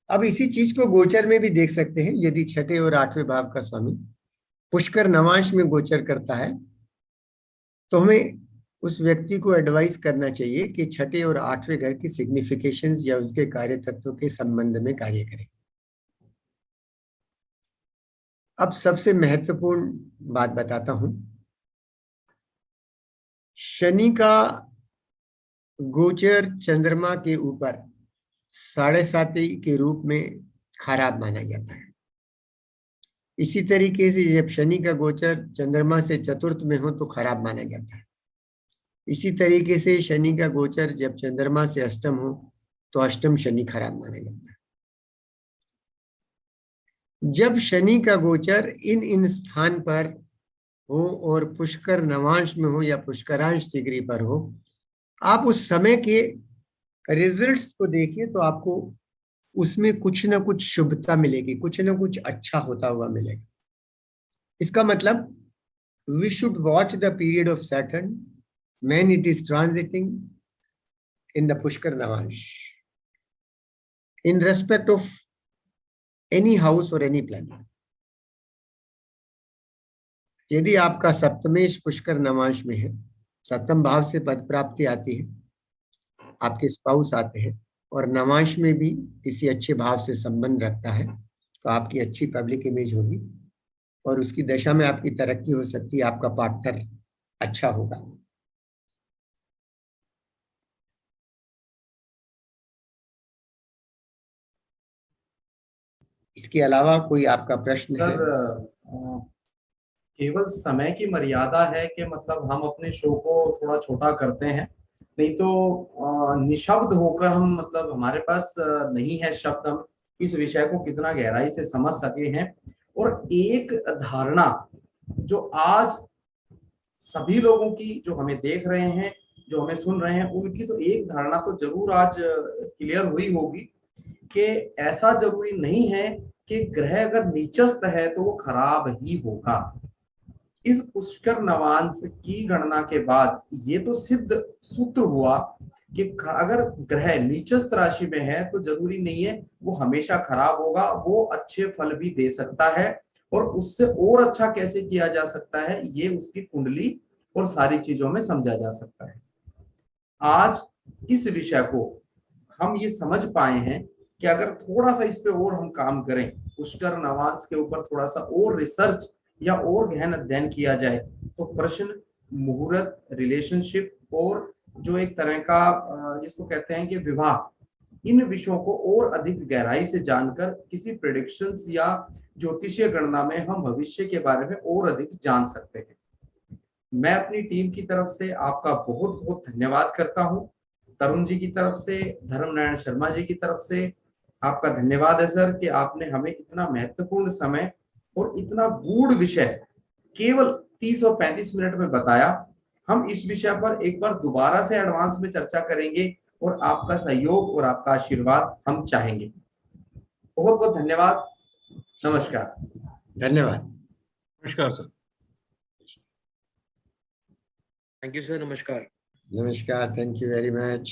अब इसी चीज को गोचर में भी देख सकते हैं। यदि छठे और आठवें भाव का स्वामी पुष्कर नवांश में गोचर करता है तो हमें उस व्यक्ति को एडवाइस करना चाहिए कि छठे और आठवें घर की सिग्निफिकेशंस या उसके कार्य तत्व के संबंध में कार्य करें। अब सबसे महत्वपूर्ण बात बताता हूं। शनि का गोचर चंद्रमा के ऊपर 7.5 के रूप में खराब माना जाता है। इसी तरीके से जब शनि का गोचर चंद्रमा से चतुर्थ में हो तो खराब माना जाता है। इसी तरीके से शनि का गोचर जब चंद्रमा से अष्टम हो तो अष्टम शनि खराब माना जाता है। जब शनि का गोचर इन स्थान पर हो और पुष्कर नवांश में हो या पुष्करांश डिग्री पर हो, आप उस समय के रिजल्ट्स को देखिए तो आपको उसमें कुछ ना कुछ शुभता मिलेगी, कुछ ना कुछ अच्छा होता हुआ मिलेगा। इसका मतलब we should watch the period of Saturn when it is transiting in the Pushkar Navash in respect of any house or any planet. यदि आपका सप्तमेश पुष्कर नवांश में है, सप्तम भाव से पद प्राप्ति आती है, आपके स्पाउस आते हैं और नवांश में भी किसी अच्छे भाव से संबंध रखता है तो आपकी अच्छी पब्लिक इमेज होगी और उसकी दशा में आपकी तरक्की हो सकती है, आपका पार्टनर अच्छा होगा। इसके अलावा कोई आपका प्रश्न है? केवल समय की मर्यादा है कि मतलब हम अपने शो को थोड़ा छोटा करते हैं, नहीं तो निशब्द होकर हम मतलब हमारे पास नहीं है शब्द हम इस विषय को कितना गहराई से समझ सके हैं। और एक धारणा जो आज सभी लोगों की, जो हमें देख रहे हैं, जो हमें सुन रहे हैं, उनकी तो एक धारणा तो जरूर आज क्लियर हुई होगी कि ऐसा जरूरी नहीं है कि ग्रह अगर नीचस्थ है तो वो खराब ही होगा। इस पुष्कर नवांश की गणना के बाद ये तो सिद्ध सूत्र हुआ कि अगर ग्रह नीचस्थ राशि में है तो जरूरी नहीं है वो हमेशा खराब होगा, वो अच्छे फल भी दे सकता है। और उससे और अच्छा कैसे किया जा सकता है ये उसकी कुंडली और सारी चीजों में समझा जा सकता है। आज इस विषय को हम ये समझ पाए हैं कि अगर थोड़ा सा इस पे और हम काम करें, पुष्कर नवांश के ऊपर थोड़ा सा और रिसर्च या और गहन अध्ययन किया जाए, तो प्रश्न, मुहूर्त, रिलेशनशिप और जो एक तरह का जिसको कहते हैं कि विवाह, इन विषयों को और अधिक गहराई से जानकर किसी प्रेडिक्शंस या ज्योतिषीय गणना में हम भविष्य के बारे में और अधिक जान सकते हैं। मैं अपनी टीम की तरफ से आपका बहुत बहुत धन्यवाद करता हूं। तरुण जी की तरफ से, धर्मनारायण शर्मा जी की तरफ से आपका धन्यवाद है सर कि आपने हमें इतना महत्वपूर्ण समय और इतना गूढ़ विषय केवल 30 और 35 मिनट में बताया। हम इस विषय पर एक बार दोबारा से एडवांस में चर्चा करेंगे और आपका सहयोग और आपका आशीर्वाद हम चाहेंगे। बहुत बहुत धन्यवाद। नमस्कार। धन्यवाद। नमस्कार सर। Thank you sir. नमस्कार। नमस्कार, थैंक यू वेरी मच।